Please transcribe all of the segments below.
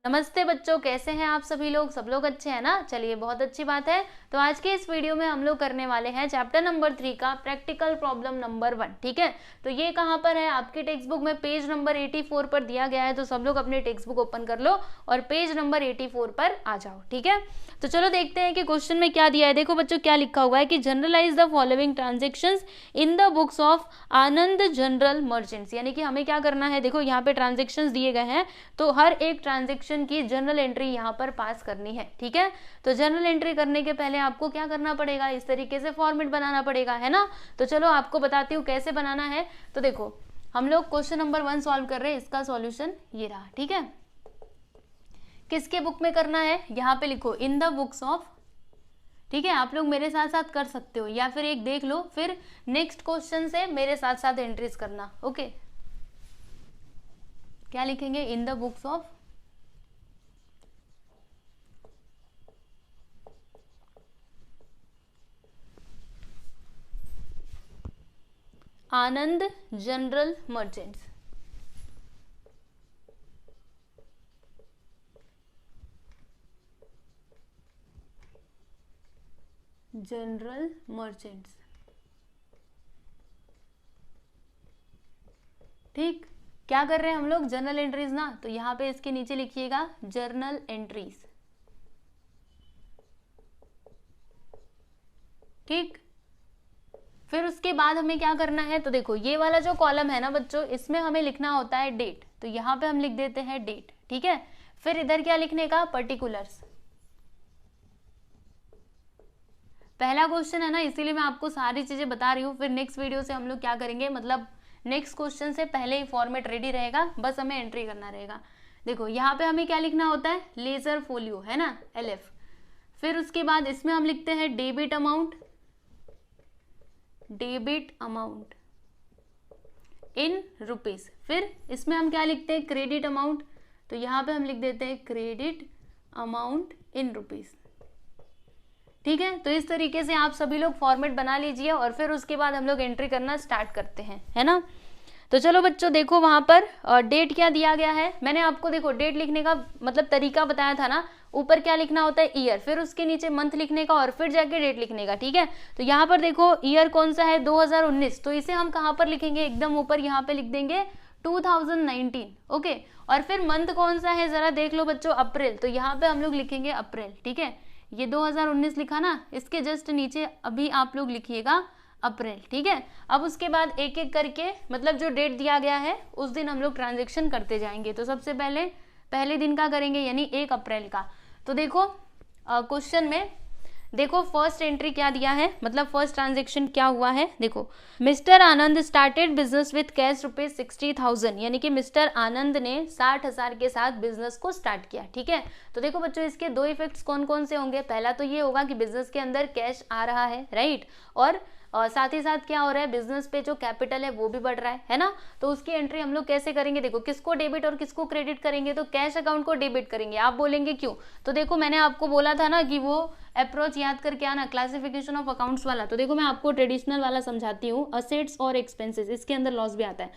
नमस्ते बच्चों, कैसे हैं आप सभी लोग? सब लोग अच्छे हैं ना? चलिए, बहुत अच्छी बात है। तो आज के इस वीडियो में हम लोग करने वाले हैं चैप्टर नंबर 3 का प्रैक्टिकल प्रॉब्लम नंबर 1। ठीक है, तो ये कहाँ पर है? आपकी टेक्स्ट बुक में पेज नंबर 84 पर दिया गया है। तो सब लोग अपनी टेक्स्ट बुक ओपन कर लो और पेज नंबर 84 पर आ जाओ। ठीक है, तो चलो देखते हैं कि क्वेश्चन में क्या दिया है। देखो बच्चों, क्या लिखा हुआ है कि journalise the following transactions in the books of Anand General Merchants. यानी कि हमें क्या करना है, देखो यहाँ पे ट्रांजेक्शंस दिए गए हैं, तो हर एक ट्रांजेक्शन की जनरल एंट्री यहाँ पर पास करनी है। ठीक है, तो जनरल एंट्री करने के पहले आपको क्या करना पड़ेगा, इस तरीके से फॉर्मेट बनाना पड़ेगा, है ना। तो चलो आपको बताती हूँ कैसे बनाना है। तो देखो, हम लोग क्वेश्चन नंबर 1 सॉल्व कर रहे हैं, इसका सॉल्यूशन ये रहा। ठीक है, किसके बुक में करना है, यहाँ पे लिखो इन द बुक्स ऑफ। ठीक है, आप लोग मेरे साथ साथ कर सकते हो या फिर एक देख लो, फिर नेक्स्ट क्वेश्चन से मेरे साथ साथ एंट्रीज करना। ओके, क्या लिखेंगे, इन the books of Anand General merchants. General merchants, ठीक। क्या कर रहे हैं हम लोग, जर्नल एंट्रीज ना, तो यहाँ पे इसके नीचे लिखिएगा जर्नल एंट्रीज। ठीक, फिर उसके बाद हमें क्या करना है, तो देखो ये वाला जो कॉलम है ना बच्चों, इसमें हमें लिखना होता है डेट, तो यहाँ पे हम लिख देते हैं डेट। ठीक है, फिर इधर क्या लिखने का, पर्टिकुलर्स। पहला क्वेश्चन है ना, इसीलिए मैं आपको सारी चीजें बता रही हूँ। फिर नेक्स्ट वीडियो से हम लोग क्या करेंगे, मतलब नेक्स्ट क्वेश्चन से पहले ही फॉर्मेट रेडी रहेगा, बस हमें एंट्री करना रहेगा। देखो यहाँ पे हमें क्या लिखना होता है, लेजर फोलियो, है ना, LF। फिर उसके बाद इसमें हम लिखते हैं debit amount, debit amount in rupees. फिर इसमें हम क्या लिखते हैं, क्रेडिट अमाउंट, तो यहाँ पे हम लिख देते हैं क्रेडिट अमाउंट इन रुपीज। ठीक है, तो इस तरीके से आप सभी लोग फॉर्मेट बना लीजिए और फिर उसके बाद हम लोग एंट्री करना स्टार्ट करते हैं, है ना। तो चलो बच्चों, देखो वहां पर डेट क्या दिया गया है। मैंने आपको देखो डेट लिखने का मतलब तरीका बताया था ना, ऊपर क्या लिखना होता है, ईयर, फिर उसके नीचे मंथ लिखने का और फिर जाके डेट लिखने का। ठीक है, तो यहाँ पर देखो ईयर कौन सा है, 2019, तो इसे हम कहाँ पर लिखेंगे, एकदम ऊपर यहाँ पे लिख देंगे 2019। ओके, और फिर मंथ कौन सा है, जरा देख लो बच्चों, अप्रैल, तो यहाँ पे हम लोग लिखेंगे अप्रैल। ठीक है, ये 2019 लिखा ना, इसके जस्ट नीचे अभी आप लोग लिखिएगा अप्रैल। ठीक है, अब उसके बाद एक एक करके मतलब जो डेट दिया गया है उस दिन हम लोग ट्रांजेक्शन करते जाएंगे। तो सबसे पहले पहले दिन का करेंगे, यानी 1 अप्रैल का। तो देखो क्वेश्चन में देखो फर्स्ट एंट्री क्या दिया है, मतलब फर्स्ट ट्रांजेक्शन क्या हुआ है। देखो, mister Anand started business with cash ₹60,000, यानी कि मिस्टर आनंद ने 60,000 के साथ बिजनेस को स्टार्ट किया। ठीक है, तो देखो बच्चों, इसके दो इफेक्ट्स कौन कौन से होंगे। पहला तो ये होगा कि बिजनेस के अंदर कैश आ रहा है, राइट, और साथ ही साथ क्या हो रहा है, बिजनेस पे जो कैपिटल है वो भी बढ़ रहा है ना। तो उसकी एंट्री हम लोग कैसे करेंगे, देखो किसको डेबिट और किसको क्रेडिट करेंगे, तो कैश अकाउंट को डेबिट करेंगे। आप बोलेंगे क्यों, तो देखो मैंने आपको बोला था ना कि वो अप्रोच याद करके आना, क्लासिफिकेशन ऑफ अकाउंट्स वाला। तो देखो मैं आपको ट्रेडिशनल वाला समझाती हूँ, असेट्स और एक्सपेंसेस, इसके अंदर लॉस भी आता है।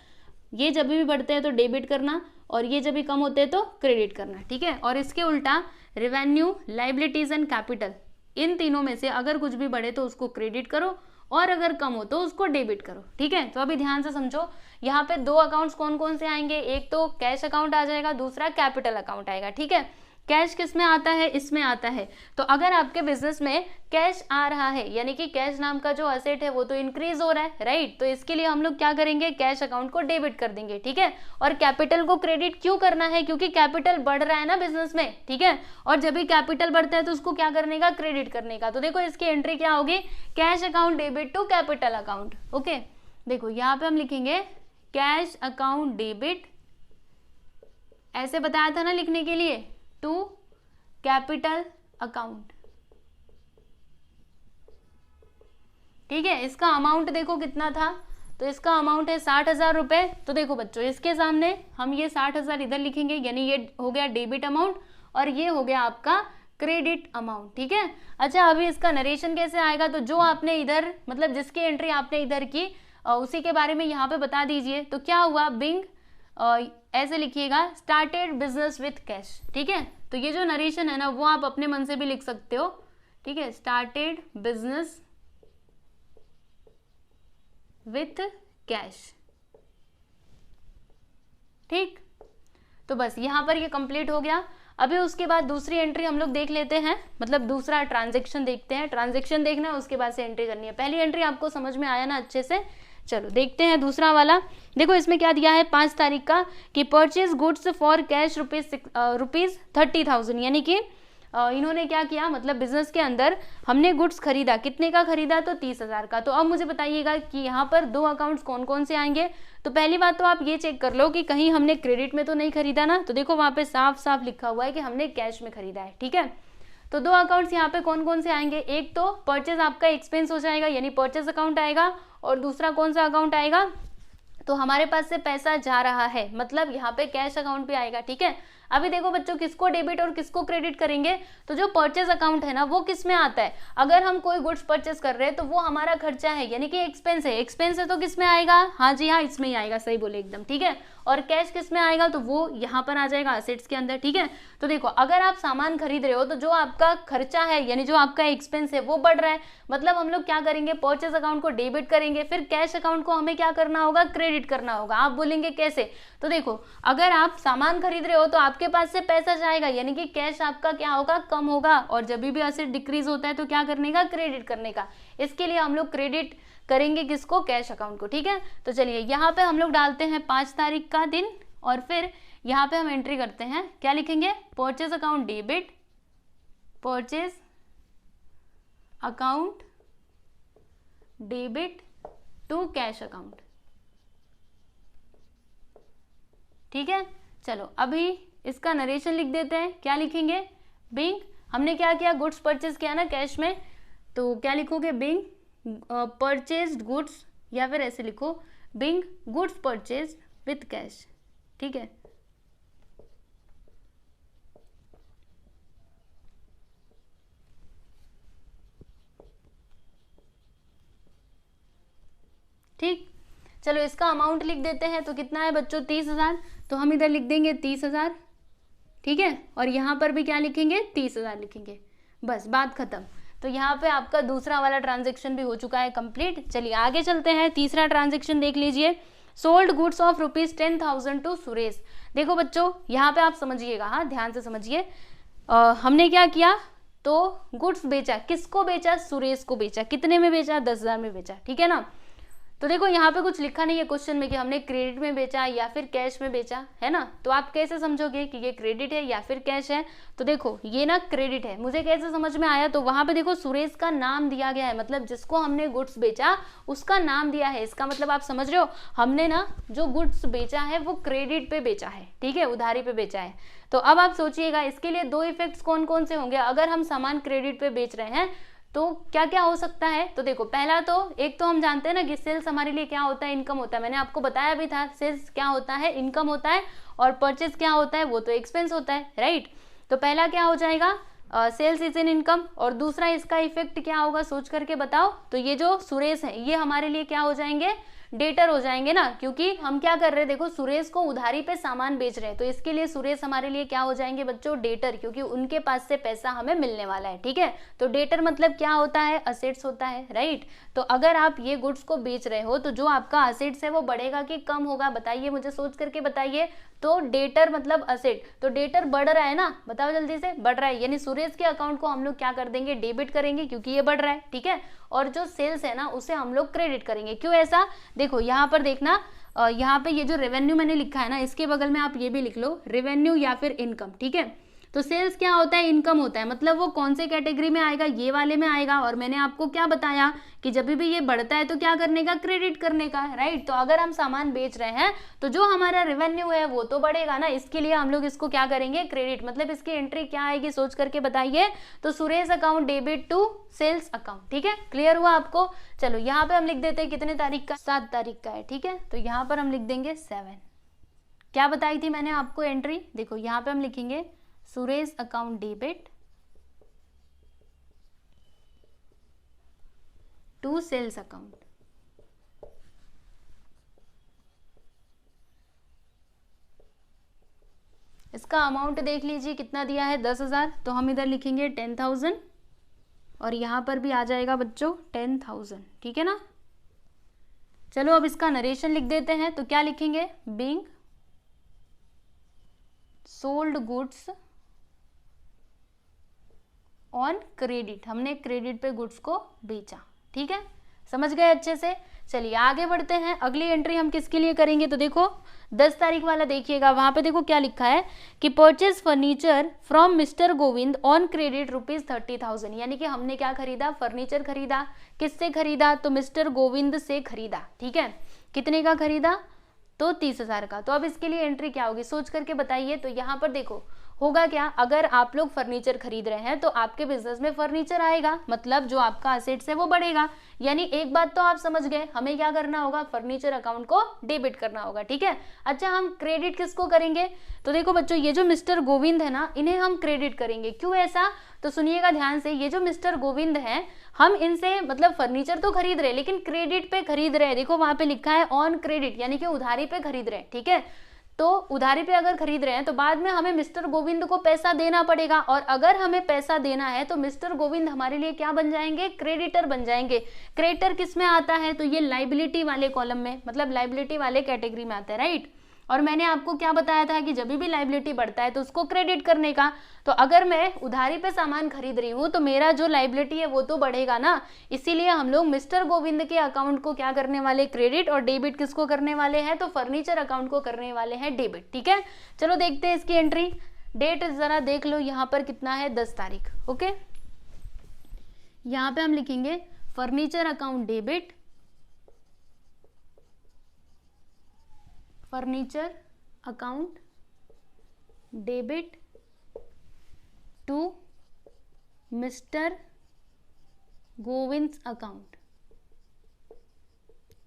ये जब भी बढ़ते हैं तो डेबिट करना और ये जब भी कम होते हैं तो क्रेडिट करना। ठीक है, और इसके उल्टा रेवेन्यू, लाइबिलिटीज एंड कैपिटल, इन तीनों में से अगर कुछ भी बढ़े तो उसको क्रेडिट करो और अगर कम हो तो उसको डेबिट करो। ठीक है, तो अभी ध्यान से समझो, यहाँ पे दो अकाउंट्स कौन कौन से आएंगे, एक तो कैश अकाउंट आ जाएगा, दूसरा कैपिटल अकाउंट आएगा। ठीक है, कैश किस में आता है, इसमें आता है। तो अगर आपके बिजनेस में कैश आ रहा है, यानी कि कैश नाम का जो असेट है वो तो इंक्रीज हो रहा है, राइट, तो इसके लिए हम लोग क्या करेंगे, कैश अकाउंट को डेबिट कर देंगे। ठीक है, और कैपिटल को क्रेडिट क्यों करना है, क्योंकि कैपिटल बढ़ रहा है ना बिजनेस में। ठीक है, और जब भी कैपिटल बढ़ता है तो उसको क्या करने का, क्रेडिट करने का। तो देखो इसकी एंट्री क्या होगी, cash account debit to capital account. Okay, देखो यहाँ पे हम लिखेंगे कैश अकाउंट डेबिट, ऐसे बताया था ना लिखने के लिए, टू कैपिटल अकाउंट। ठीक है, इसका अमाउंट देखो कितना था, तो इसका अमाउंट है 60,000 रुपए। तो देखो बच्चों, इसके सामने हम ये 60,000 इधर लिखेंगे, यानी ये हो गया डेबिट अमाउंट और ये हो गया आपका क्रेडिट अमाउंट। ठीक है, अच्छा अभी इसका नरेशन कैसे आएगा, तो जो आपने इधर मतलब जिसकी एंट्री आपने इधर की उसी के बारे में यहाँ पे बता दीजिए। तो क्या हुआ, बिंग ऐसे लिखिएगा स्टार्टेड बिजनेस विथ कैश, ठीक है। तो ये जो नरेशन है ना वो आप अपने मन से भी लिख सकते हो, ठीक है, स्टार्टेड बिजनेस विथ कैश, ठीक। तो बस यहाँ पर ये कंप्लीट हो गया। अभी उसके बाद दूसरी एंट्री हम लोग देख लेते हैं, मतलब दूसरा ट्रांजैक्शन देखते हैं। ट्रांजैक्शन देखना है, उसके बाद से एंट्री करनी है। पहली एंट्री आपको समझ में आया ना अच्छे से, चलो देखते हैं दूसरा वाला। देखो इसमें क्या दिया है 5 तारीख का कि purchase goods for cash rupees 30,000, यानी कि इन्होंने क्या किया, मतलब बिजनेस के अंदर हमने गुड्स खरीदा, कितने का खरीदा, तो 30,000 का। तो अब मुझे बताइएगा कि यहाँ पर 2 अकाउंट्स कौन कौन से आएंगे। तो पहली बात तो आप ये चेक कर लो कि कहीं हमने क्रेडिट में तो नहीं खरीदा ना। तो देखो वहाँ पे साफ साफ लिखा हुआ है कि हमने कैश में खरीदा है, ठीक है। तो 2 अकाउंट्स यहाँ पे कौन कौन से आएंगे, एक तो परचेज आपका एक्सपेंस हो जाएगा यानी परचेज अकाउंट आएगा, और दूसरा कौन सा अकाउंट आएगा, तो हमारे पास से पैसा जा रहा है, मतलब यहाँ पे कैश अकाउंट भी आएगा, ठीक है। अभी देखो बच्चों किसको डेबिट और किसको क्रेडिट करेंगे, तो जो परचेज अकाउंट है ना वो किस में आता है, अगर हम कोई गुड्स परचेज कर रहे हैं तो वो हमारा खर्चा है यानी कि एक्सपेंस है। एक्सपेंस है तो किस में आएगा, हाँ जी हाँ इसमें ही आएगा, सही बोले एकदम, ठीक है। और कैश किस में आएगा, तो वो यहाँ पर आ जाएगा असेट्स के अंदर, ठीक है। तो देखो अगर आप सामान खरीद रहे हो तो जो आपका खर्चा है यानी जो आपका एक्सपेंस है वो बढ़ रहा है, मतलब हम लोग क्या करेंगे, परचेज अकाउंट को डेबिट करेंगे, फिर कैश अकाउंट को हमें क्या करना होगा, क्रेडिट करना होगा। आप बोलेंगे कैसे, तो देखो अगर आप सामान खरीद रहे हो तो आपके पास से पैसा जाएगा यानी कि कैश आपका क्या होगा, कम होगा, और जब भी असेट डिक्रीज होता है तो क्या करने का, क्रेडिट करने का। इसके लिए हम लोग क्रेडिट करेंगे किसको, कैश अकाउंट को, ठीक है। तो चलिए यहाँ पे हम लोग डालते हैं 5 तारीख का दिन, और फिर यहाँ पे हम एंट्री करते हैं, क्या लिखेंगे, purchase account debit, purchase account debit to cash account, ठीक है। चलो अभी इसका नरेशन लिख देते हैं, क्या लिखेंगे, बिंग, हमने क्या किया, गुड्स परचेज किया ना कैश में, तो क्या लिखोगे, बिंग परचेज्ड गुड्स, या फिर ऐसे लिखो Bing goods purchase with cash, ठीक है। ठीक, चलो इसका अमाउंट लिख देते हैं, तो कितना है बच्चों, 30,000, तो हम इधर लिख देंगे 30,000, ठीक है। और यहाँ पर भी क्या लिखेंगे, 30,000 लिखेंगे, बस बात खत्म। तो यहाँ पे आपका दूसरा वाला ट्रांजेक्शन भी हो चुका है कंप्लीट। चलिए आगे चलते हैं, तीसरा ट्रांजेक्शन देख लीजिए, sold goods of ₹10,000 to Suresh. देखो बच्चों यहाँ पे आप समझिएगा, हाँ ध्यान से समझिए, हमने क्या किया, तो गुड्स बेचा, किसको बेचा, सुरेश को बेचा, कितने में बेचा, 10,000 में बेचा, ठीक है ना। तो देखो यहाँ पे कुछ लिखा नहीं है क्वेश्चन में कि हमने क्रेडिट में बेचा या फिर कैश में बेचा, है ना। तो आप कैसे समझोगे कि ये क्रेडिट है या फिर कैश है, तो देखो ये ना क्रेडिट है, मुझे कैसे समझ में आया, तो वहां पे देखो सुरेश का नाम दिया गया है, मतलब जिसको हमने गुड्स बेचा उसका नाम दिया है। इसका मतलब आप समझ रहे हो, हमने ना जो गुड्स बेचा है वो क्रेडिट पे बेचा है, ठीक है, उधारी पे बेचा है। तो अब आप सोचिएगा इसके लिए 2 इफेक्ट्स कौन कौन से होंगे, अगर हम सामान क्रेडिट पे बेच रहे हैं तो क्या क्या हो सकता है। तो देखो पहला तो एक तो हम जानते हैं ना कि सेल्स हमारे लिए क्या होता है, इनकम होता है, मैंने आपको बताया भी था, सेल्स क्या होता है, इनकम होता है, और परचेज क्या होता है, वो तो एक्सपेंस होता है, राइट। तो पहला क्या हो जाएगा, सेल्स इज इन इनकम, और दूसरा इसका इफेक्ट क्या होगा, सोच करके बताओ। तो ये जो सुरेश है ये हमारे लिए क्या हो जाएंगे, डेटर हो जाएंगे ना, क्योंकि हम क्या कर रहे हैं, देखो सुरेश को उधारी पे सामान बेच रहे हैं, तो इसके लिए सुरेश हमारे लिए क्या हो जाएंगे बच्चों, डेटर, क्योंकि उनके पास से पैसा हमें मिलने वाला है, ठीक है। तो डेटर मतलब क्या होता है, असेट्स होता है, राइट। तो अगर आप ये गुड्स को बेच रहे हो तो जो आपका असेट्स है वो बढ़ेगा कि कम होगा, बताइए मुझे, सोच करके बताइए। तो डेटर मतलब असेट, तो डेटर बढ़ रहा है ना, बताओ जल्दी से, बढ़ रहा है, यानी सुरेश के अकाउंट को हम लोग क्या कर देंगे, डेबिट करेंगे, क्योंकि ये बढ़ रहा है, ठीक है। और जो सेल्स है ना उसे हम लोग क्रेडिट करेंगे। क्यों ऐसा, देखो यहाँ पर देखना, यहाँ पे ये जो रेवेन्यू मैंने लिखा है ना, इसके बगल में आप ये भी लिख लो, रेवेन्यू या फिर इनकम, ठीक है। तो सेल्स क्या होता है, इनकम होता है, मतलब वो कौन से कैटेगरी में आएगा, ये वाले में आएगा। और मैंने आपको क्या बताया कि जब भी ये बढ़ता है तो क्या करने का, क्रेडिट करने का, राइट। तो अगर हम सामान बेच रहे हैं तो जो हमारा रेवेन्यू है वो तो बढ़ेगा ना, इसके लिए हम लोग इसको क्या करेंगे, क्रेडिट, मतलब इसकी एंट्री क्या आएगी, सोच करके बताइए। तो Suresh account debit to sales account, ठीक है, क्लियर हुआ आपको। चलो यहाँ पे हम लिख देते हैं कितने तारीख का, 7 तारीख का है, ठीक है। तो यहाँ पर हम लिख देंगे 7, क्या बताई थी मैंने आपको एंट्री, देखो यहाँ पे हम लिखेंगे Suresh account debit to sales account, 7 तारीख का है, ठीक है। तो यहाँ पर हम लिख देंगे 7 तारीख का एंट्री, देखो यहाँ पे हम लिखेंगे Suresh account debit to sales account, 2 sales account, 2 sales account, ठीक है। तो यहाँ पर हम लिख देंगे 7 तारीख का एंट्री, 2 सेल्स अकाउंट। इसका अमाउंट देख लीजिए कितना दिया है 10,000, तो हम इधर लिखेंगे 10,000 और यहाँ पर भी आ जाएगा बच्चों 10,000, ठीक है ना। चलो अब इसका नरेशन लिख देते हैं, तो क्या लिखेंगे, being sold goods on credit, हमने क्रेडिट पे गुड्स को बेचा, ठीक है, समझ गए अच्छे से। चलिए आगे बढ़ते हैं, अगली एंट्री हम किसके लिए करेंगे, तो देखो 10 तारीख वाला देखिएगा, वहां पे देखो क्या लिखा है कि purchase furniture from mister Govind on credit ₹30,000, यानी कि हमने क्या खरीदा, फर्नीचर खरीदा। किससे खरीदा, तो मिस्टर गोविंद से खरीदा, ठीक है। कितने का खरीदा, तो 30,000 का। तो अब इसके लिए एंट्री क्या होगी, सोच करके बताइए। तो यहाँ पर देखो होगा क्या, अगर आप लोग फर्नीचर खरीद रहे हैं तो आपके बिजनेस में फर्नीचर आएगा, मतलब जो आपका असेट्स है वो बढ़ेगा। यानी एक बात तो आप समझ गए, हमें क्या करना होगा, फर्नीचर अकाउंट को डेबिट करना होगा, ठीक है। अच्छा हम क्रेडिट किसको करेंगे, तो देखो बच्चों ये जो मिस्टर गोविंद है ना, इन्हें हम क्रेडिट करेंगे। क्यों ऐसा, तो सुनिएगा ध्यान से, ये जो मिस्टर गोविंद है, हम इनसे मतलब फर्नीचर तो खरीद रहे हैं लेकिन क्रेडिट पे खरीद रहे हैं। देखो वहां पे लिखा है ऑन क्रेडिट, यानी कि उधारी पे खरीद रहे हैं, ठीक है। तो उधारी पे अगर खरीद रहे हैं तो बाद में हमें मिस्टर गोविंद को पैसा देना पड़ेगा, और अगर हमें पैसा देना है तो मिस्टर गोविंद हमारे लिए क्या बन जाएंगे, क्रेडिटर बन जाएंगे। क्रेडिटर किस में आता है, तो ये लाइबिलिटी वाले कॉलम में, मतलब लाइबिलिटी वाले कैटेगरी में आता है, राइट। और मैंने आपको क्या बताया था कि जब भी लाइबिलिटी बढ़ता है तो उसको क्रेडिट करने का। तो अगर मैं उधारी पे सामान खरीद रही हूँ तो मेरा जो लाइबिलिटी है वो तो बढ़ेगा ना, इसीलिए हम लोग मिस्टर गोविंद के अकाउंट को क्या करने वाले, क्रेडिट, और डेबिट किसको करने वाले हैं, तो फर्नीचर अकाउंट को करने वाले हैं डेबिट, ठीक है। चलो देखते हैं इसकी एंट्री। डेट जरा देख लो यहाँ पर कितना है, 10 तारीख, ओके। यहाँ पे हम लिखेंगे furniture account debit, furniture account debit to mister Govind account,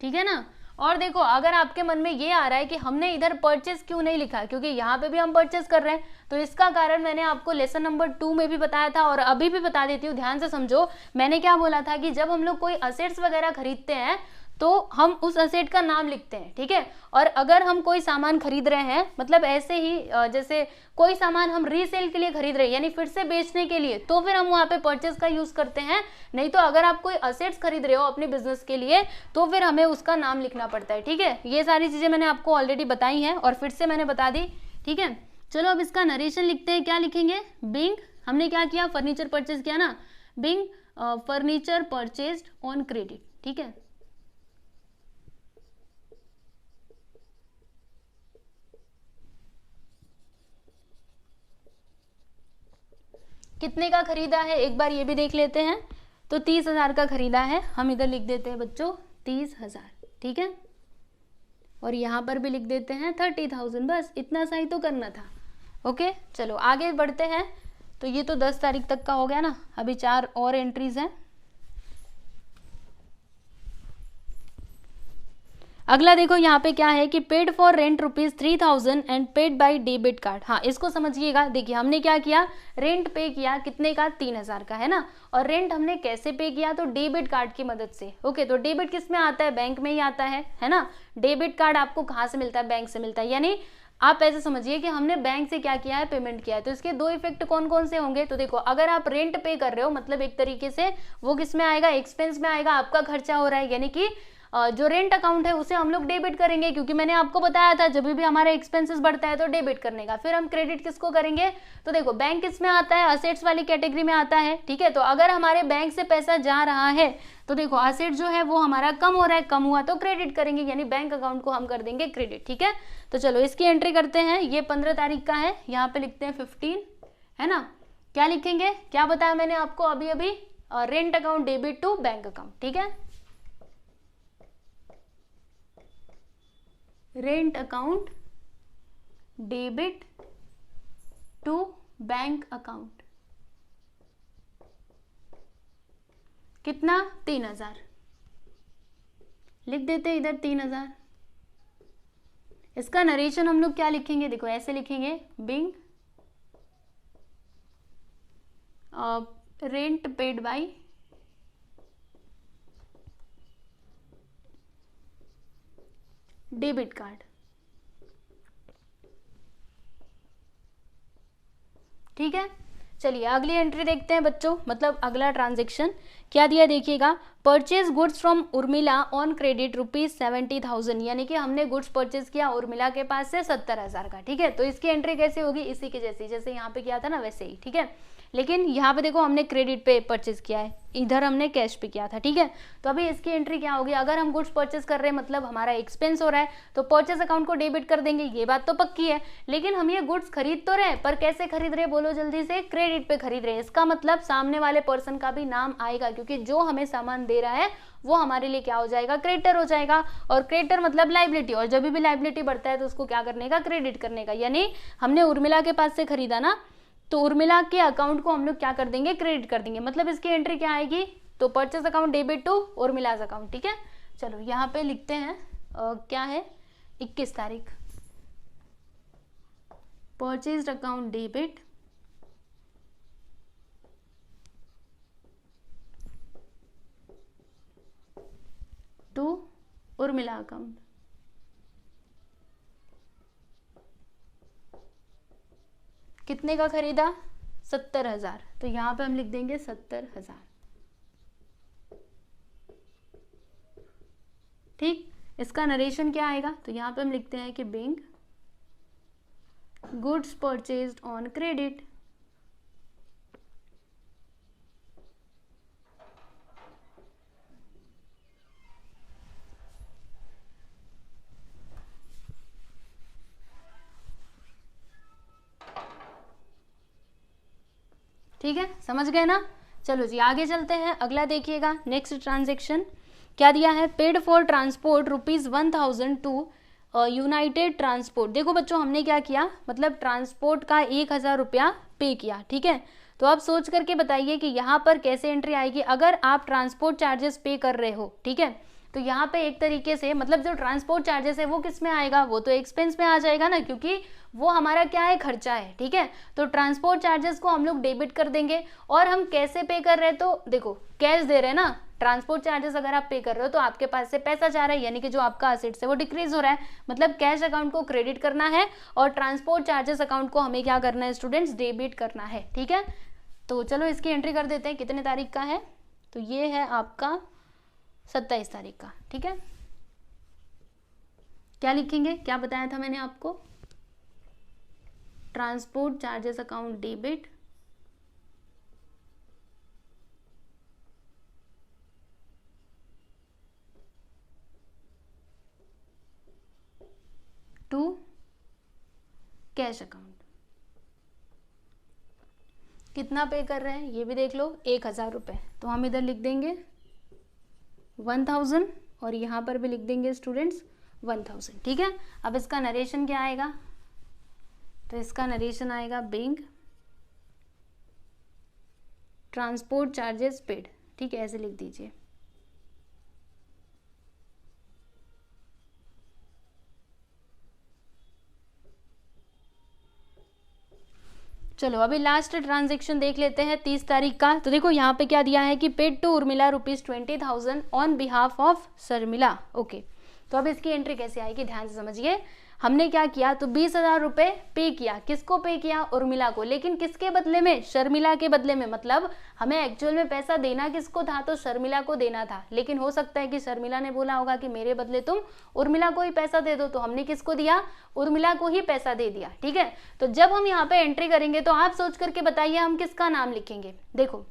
ठीक है ना। और देखो अगर आपके मन में ये आ रहा है कि हमने इधर परचेज क्यों नहीं लिखा, क्योंकि यहाँ पे भी हम परचेज कर रहे हैं, तो इसका कारण मैंने आपको लेसन नंबर 2 में भी बताया था और अभी भी बता देती हूँ, ध्यान से समझो। मैंने क्या बोला था कि जब हम लोग कोई असेट्स वगैरह खरीदते हैं तो हम उस असेट का नाम लिखते हैं, ठीक है। और अगर हम कोई सामान खरीद रहे हैं, मतलब ऐसे ही जैसे कोई सामान हम रीसेल के लिए खरीद रहे हैं, यानी फिर से बेचने के लिए, तो फिर हम वहाँ पे परचेज का यूज करते हैं। नहीं तो अगर आप कोई असेट्स खरीद रहे हो अपने बिजनेस के लिए तो फिर हमें उसका नाम लिखना पड़ता है, ठीक है। ये सारी चीजें मैंने आपको ऑलरेडी बताई हैं और फिर से मैंने बता दी, ठीक है। चलो अब इसका नरेशन लिखते हैं, क्या लिखेंगे, बीइंग, हमने क्या किया, फर्नीचर परचेज किया ना, being furniture purchased on credit, ठीक है। कितने का खरीदा है एक बार ये भी देख लेते हैं। तो 30,000 का खरीदा है, हम इधर लिख देते हैं बच्चों 30,000, ठीक है। और यहाँ पर भी लिख देते हैं 30,000, बस इतना सा ही तो करना था, ओके। चलो आगे बढ़ते हैं। तो ये तो 10 तारीख तक का हो गया ना, अभी 4 और एंट्रीज हैं। अगला देखो यहाँ पे क्या है कि paid for rent ₹3,000 and paid by debit card. हाँ इसको समझिएगा, देखिए हमने क्या किया, रेंट पे किया, कितने का, 3,000 का, है ना। और रेंट हमने कैसे पे किया, तो डेबिट कार्ड की मदद से, ओके। तो डेबिट किस में आता है, बैंक में ही आता है ना। डेबिट कार्ड आपको कहाँ से मिलता है, बैंक से मिलता है। यानी आप ऐसे समझिए कि हमने बैंक से क्या किया है, पेमेंट किया है। तो इसके 2 इफेक्ट कौन कौन से होंगे, तो देखो अगर आप रेंट पे कर रहे हो मतलब एक तरीके से वो किस में आएगा, एक्सपेंस में आएगा, आपका खर्चा हो रहा है, यानी कि जो रेंट अकाउंट है उसे हम लोग डेबिट करेंगे, क्योंकि मैंने आपको बताया था जब भी हमारा एक्सपेंसेस बढ़ता है तो डेबिट करने का। फिर हम क्रेडिट किसको करेंगे, तो देखो बैंक किसमें आता है, असेट्स वाली कैटेगरी में आता है, ठीक है। तो अगर हमारे बैंक से पैसा जा रहा है तो देखो असेट जो है वो हमारा कम हो रहा है, कम हुआ तो क्रेडिट करेंगे, यानी बैंक अकाउंट को हम कर देंगे क्रेडिट, ठीक है। तो चलो इसकी एंट्री करते हैं। ये 15 तारीख का है, यहाँ पे लिखते हैं 15, है ना। क्या लिखेंगे, क्या बताया मैंने आपको अभी अभी, rent account debit to bank account, ठीक है। Rent account debit to bank account, कितना, 3,000 लिख देते इधर, 3,000। इसका नरेशन हम लोग क्या लिखेंगे, देखो ऐसे लिखेंगे, being rent paid by debit card, ठीक है, चलिए अगली एंट्री देखते हैं बच्चों, मतलब अगला ट्रांजेक्शन क्या दिया देखिएगा, purchase goods from Urmila on credit ₹70,000, यानी कि हमने गुड्स परचेज किया उर्मिला के पास से 70,000 का। ठीक है, तो इसकी एंट्री कैसे होगी, इसी के जैसे, जैसे यहाँ पे किया था ना वैसे ही। ठीक है, लेकिन यहाँ पे देखो हमने क्रेडिट पे परचेज किया है, इधर हमने कैश पे किया था। ठीक है, तो अभी इसकी एंट्री क्या होगी, अगर हम गुड्स परचेज कर रहे हैं मतलब हमारा एक्सपेंस हो रहा है तो परचेज अकाउंट को डेबिट कर देंगे, ये बात तो पक्की है। लेकिन हम ये गुड्स खरीद तो रहे हैं, पर कैसे खरीद रहे हैं बोलो जल्दी से, क्रेडिट पे खरीद रहे हैं। इसका मतलब सामने वाले पर्सन का भी नाम आएगा, क्योंकि जो हमें सामान दे रहा है वो हमारे लिए क्या हो जाएगा, क्रेडिटर हो जाएगा। और क्रेडिटर मतलब लाइबिलिटी, और जब भी लाइबिलिटी बढ़ता है तो उसको क्या करने का, क्रेडिट करने का। यानी हमने उर्मिला के पास से खरीदा ना, तो उर्मिला के अकाउंट को हम लोग क्या कर देंगे, क्रेडिट कर देंगे। मतलब इसकी एंट्री क्या आएगी, तो purchase account debit to Urmila's account. ठीक है, चलो यहाँ पे लिखते हैं क्या है 21 तारीख, purchase account debit to Urmila account. कितने का खरीदा, 70,000, तो यहाँ पे हम लिख देंगे 70,000। ठीक, इसका नरेशन क्या आएगा, तो यहाँ पे हम लिखते हैं कि being goods purchased on credit, ठीक है, समझ गए ना। चलो जी आगे चलते हैं, अगला देखिएगा, नेक्स्ट ट्रांजेक्शन क्या दिया है, paid for transport ₹1,000 to United Transport. देखो बच्चों हमने क्या किया, मतलब ट्रांसपोर्ट का 1,000 रुपया पे किया। ठीक है, तो आप सोच करके बताइए कि यहाँ पर कैसे एंट्री आएगी, अगर आप ट्रांसपोर्ट चार्जेस पे कर रहे हो। ठीक है, तो यहाँ पे एक तरीके से मतलब जो ट्रांसपोर्ट चार्जेस है वो किस में आएगा, वो तो एक्सपेंस में आ जाएगा ना, क्योंकि वो हमारा क्या है, खर्चा है। ठीक है, तो ट्रांसपोर्ट चार्जेस को हम लोग डेबिट कर देंगे। और हम कैसे पे कर रहे हैं, तो देखो कैश दे रहे हैं ना, ट्रांसपोर्ट चार्जेस अगर आप पे कर रहे हो तो आपके पास से पैसा जा रहा है, यानी कि जो आपका असेट्स है वो डिक्रीज हो रहा है, मतलब कैश अकाउंट को क्रेडिट करना है और ट्रांसपोर्ट चार्जेस अकाउंट को हमें क्या करना है स्टूडेंट्स, डेबिट करना है। ठीक है, तो चलो इसकी एंट्री कर देते हैं, कितने तारीख का है, तो ये है आपका 27 तारीख का। ठीक है, क्या लिखेंगे, क्या बताया था मैंने आपको, transport charges account debit to cash account. कितना पे कर रहे हैं ये भी देख लो, 1,000 रुपये, तो हम इधर लिख देंगे 1,000 और यहाँ पर भी लिख देंगे स्टूडेंट्स 1,000। ठीक है, अब इसका नरेशन क्या आएगा, तो इसका नरेशन आएगा बीइंग ट्रांसपोर्ट चार्जेस पेड। ठीक है, ऐसे लिख दीजिए। चलो अभी लास्ट ट्रांजेक्शन देख लेते हैं 30 तारीख का। तो देखो यहाँ पे क्या दिया है कि paid to Urmila ₹20,000 on behalf of Sharmila. Okay, तो अब इसकी एंट्री कैसे आएगी, ध्यान से समझिए। हमने क्या किया, तो 20,000 रुपये पे किया, किसको पे किया, उर्मिला को, लेकिन किसके बदले में, शर्मिला के बदले में। मतलब हमें एक्चुअल में पैसा देना किसको था, तो शर्मिला को देना था, लेकिन हो सकता है कि शर्मिला ने बोला होगा कि मेरे बदले तुम उर्मिला को ही पैसा दे दो, तो हमने किसको दिया, उर्मिला को ही पैसा दे दिया। ठीक है, तो जब हम यहाँ पे एंट्री करेंगे तो आप सोच करके बताइए हम किसका नाम लिखेंगे। देखो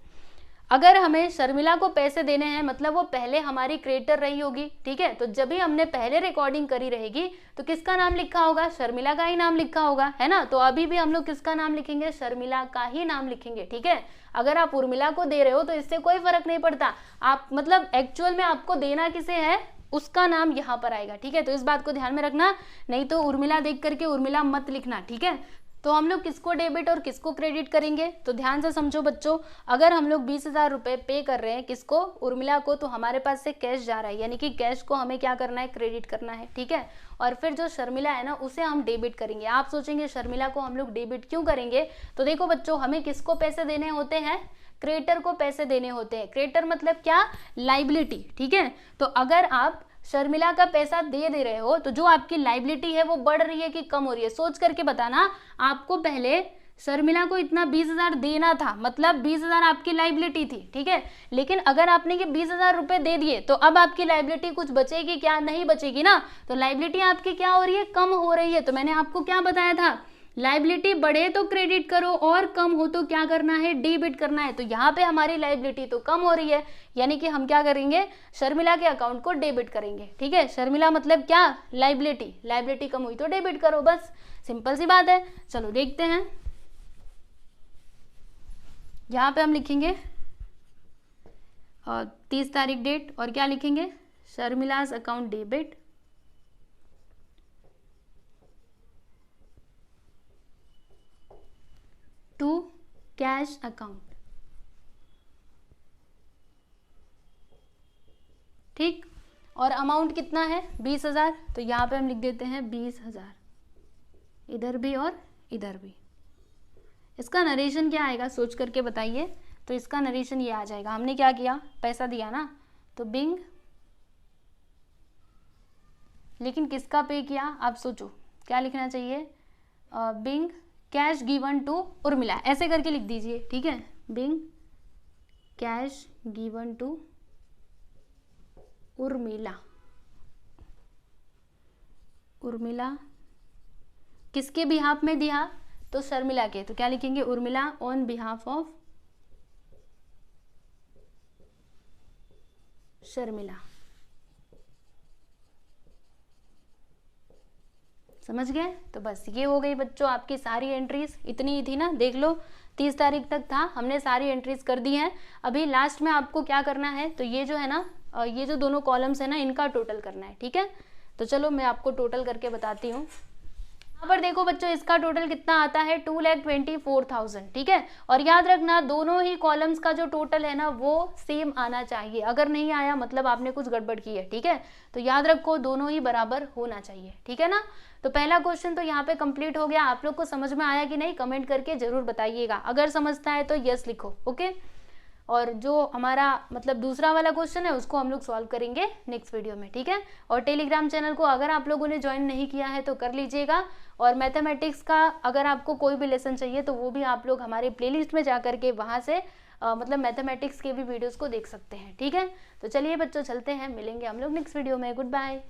अगर हमें शर्मिला को पैसे देने हैं मतलब वो पहले हमारी क्रेडिटर रही होगी। ठीक है, तो जब भी हमने पहले रिकॉर्डिंग करी रहेगी तो किसका नाम लिखा होगा, शर्मिला का ही नाम लिखा होगा, है ना। तो अभी भी हम लोग किसका नाम लिखेंगे, शर्मिला का ही नाम लिखेंगे। ठीक है, अगर आप उर्मिला को दे रहे हो तो इससे कोई फर्क नहीं पड़ता, आप मतलब एक्चुअल में आपको देना किसे है उसका नाम यहाँ पर आएगा। ठीक है, तो इस बात को ध्यान में रखना, नहीं तो उर्मिला देख करके उर्मिला मत लिखना। ठीक है, तो हम लोग किसको डेबिट और किसको क्रेडिट करेंगे, तो ध्यान से समझो बच्चों। अगर हम लोग 20,000 रुपये पे कर रहे हैं किसको, उर्मिला को, तो हमारे पास से कैश जा रहा है, यानी कि कैश को हमें क्या करना है, क्रेडिट करना है। ठीक है, और फिर जो शर्मिला है ना उसे हम डेबिट करेंगे। आप सोचेंगे शर्मिला को हम लोग डेबिट क्यों करेंगे, तो देखो बच्चों हमें किसको पैसे देने होते हैं, क्रेडिटर को पैसे देने होते हैं। क्रेडिटर मतलब क्या, लाइबिलिटी। ठीक है, तो अगर आप शर्मिला का पैसा दे रहे हो तो जो आपकी लाइबिलिटी है वो बढ़ रही है कि कम हो रही है, सोच करके बताना। आपको पहले शर्मिला को इतना 20,000 देना था, मतलब 20,000 आपकी लाइबिलिटी थी, ठीक है। लेकिन अगर आपने ये 20,000 रुपए दे दिए तो अब आपकी लाइबिलिटी कुछ बचेगी क्या? नहीं बचेगी ना। तो लाइबिलिटी आपकी क्या हो रही है? कम हो रही है। तो मैंने आपको क्या बताया था, लाइबिलिटी बढ़े तो क्रेडिट करो और कम हो तो क्या करना है? डेबिट करना है। तो यहाँ पे हमारी लाइबिलिटी तो कम हो रही है, यानी कि हम क्या करेंगे? शर्मिला के अकाउंट को डेबिट करेंगे, ठीक है। शर्मिला मतलब क्या? लाइबिलिटी। लाइबिलिटी कम हुई तो डेबिट करो, बस सिंपल सी बात है। चलो देखते हैं, यहाँ पे हम लिखेंगे 30 तारीख डेट, और क्या लिखेंगे? Sharmila's account debit to cash account, ठीक। और अमाउंट कितना है? 20,000। तो यहाँ पे हम लिख देते हैं 20,000, इधर भी और इधर भी। इसका नरेशन क्या आएगा सोच करके बताइए। तो इसका नरेशन ये आ जाएगा, हमने क्या किया? पैसा दिया ना, तो बिंग, लेकिन किसका पे किया? आप सोचो क्या लिखना चाहिए? Being cash given to Urmila, ऐसे करके लिख दीजिए, ठीक है। Being cash given to Urmila. Urmila किसके बिहाफ में दिया? तो शर्मिला के। तो क्या लिखेंगे? Urmila on behalf of Sharmila. समझ गए? तो बस ये हो गई बच्चों आपकी सारी एंट्रीज, इतनी ही थी ना, देख लो 30 तारीख तक था, हमने सारी एंट्रीज कर दी हैं। अभी लास्ट में आपको क्या करना है? तो ये जो है ना, ये जो दोनों कॉलम्स है ना, इनका टोटल करना है, ठीक है। तो चलो मैं आपको टोटल करके बताती हूँ। यहाँ पर देखो बच्चों, इसका टोटल कितना आता है? 2,24,000, ठीक है। और याद रखना दोनों ही कॉलम्स का जो टोटल है ना वो सेम आना चाहिए। अगर नहीं आया मतलब आपने कुछ गड़बड़ की है, ठीक है। तो याद रखो दोनों ही बराबर होना चाहिए, ठीक है ना। तो पहला क्वेश्चन तो यहाँ पे कंप्लीट हो गया। आप लोग को समझ में आया कि नहीं? कमेंट करके जरूर बताइएगा। अगर समझता है तो यस लिखो, ओके। और जो हमारा मतलब दूसरा वाला क्वेश्चन है उसको हम लोग सॉल्व करेंगे नेक्स्ट वीडियो में, ठीक है। और टेलीग्राम चैनल को अगर आप लोगों ने ज्वाइन नहीं किया है तो कर लीजिएगा। और मैथमेटिक्स का अगर आपको कोई भी लेसन चाहिए तो वो भी आप लोग हमारे प्लेलिस्ट में जा करके वहाँ से मतलब मैथमेटिक्स के भी वीडियोस को देख सकते हैं, ठीक है। तो चलिए बच्चों चलते हैं, मिलेंगे हम लोग नेक्स्ट वीडियो में। Good bye.